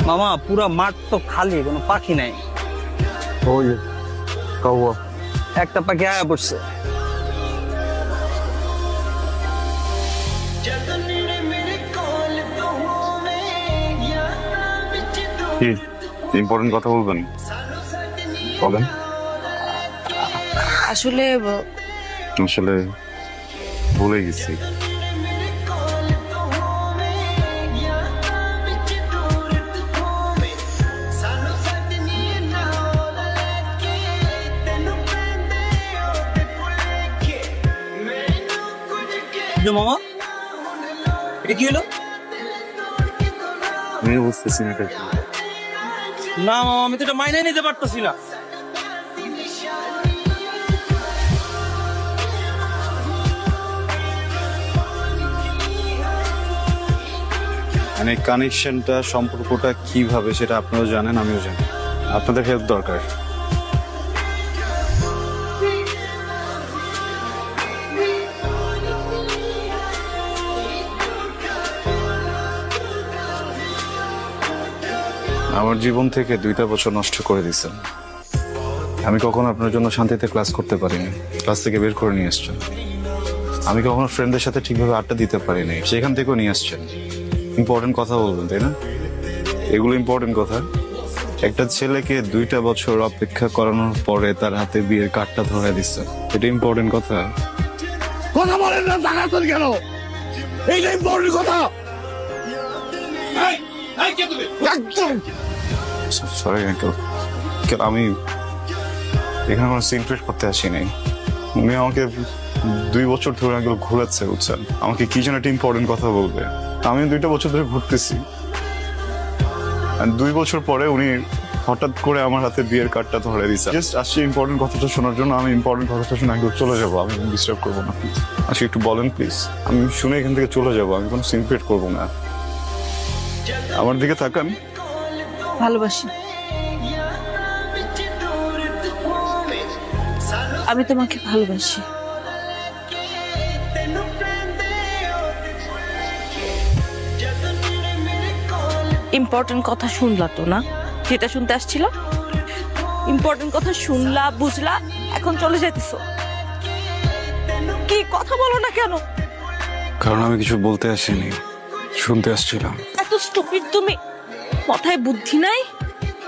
মামা পুরা মাঠ তো খালি, কোনো পাখি নাই। ওই কাউয়া একটা পাখি আয়া পড়ছে। কি ইম্পর্টেন্ট কথা বলবেন? বলেন। আসলে আসলে ভুলে গেছি। মামা এটা কি হলো? আমি বুঝতেছি না এটা কি। না মামা, আমি তো এটা মাইনে নিতে পারতেছি না। মানে কানেকশনটা, সম্পর্কটা কিভাবে সেটা আপনারাও জানেন, আমিও জানি। আপনাদের হেল্প দরকার। আমার জীবন থেকে 2টা বছর নষ্ট করে দিয়েছেন। আমি কখনো আপনার জন্য শান্তিতে ক্লাস করতে পারিনি, ক্লাস থেকে বের করে নিয়ে আসছেন। আমি কখনো ফ্রেন্ডদের সাথে ঠিকভাবে আড্ডা দিতে পারিনি, সেখান থেকেও নিয়ে আসছেন। ইম্পর্টেন্ট কথা বলবেন, তাই না? এগুলো ইম্পর্টেন্ট কথা। একটা ছেলেকে 2টা বছর অপেক্ষা করানোর পরে তার হাতে বিয়ের কার্ডটা ধরে দিচ্ছে, এটা ইম্পর্টেন্ট কথা? কথা বলেন না, তাকাতেন কেন? এইটা ইম্পর্টেন্ট কথা। একদম সরি আঙ্কেল, আমি এখানে কোনো সিন ক্রিয়েট করতে আসিনি। উনি আমাকে 2 বছর ধরে আঙ্কেল ঘোরাচ্ছে, বুঝছেন? আমাকে কি যেন একটা ইম্পর্টেন্ট কথা বলবে। আমি 2টা বছর ধরে ঘুরতেছি, 2 বছর পরে উনি হঠাৎ করে আমার হাতে বিয়ের কার্ডটা ধরে দিচ্ছে। জাস্ট আসছি ইম্পর্টেন্ট কথাটা শোনার জন্য। আমি ইম্পর্টেন্ট কথাটা শুনে আঙ্কেল চলে যাবো, আমি ডিস্টার্ব করবো না। আজকে একটু বলেন প্লিজ, আমি শুনে এখান থেকে চলে যাবো। আমি কোনো সিন ক্রিয়েট করবো না। আমার দিকে তাকান। ভালোবাসি। আমি তোমাকে ভালোবাসি। ইম্পর্টেন্ট কথা শুনলা তো না? যেটা শুনতে আসছিল, ইম্পর্টেন্ট কথা শুনলা, বুঝলা, এখন চলে যাইতেছো। কি কথা বলো না কেন? কারণ আমি কিছু বলতে আসিনি, শুনতে আসছিলাম। এত স্টুপিড তুমি, মাথায় বুদ্ধি নাই?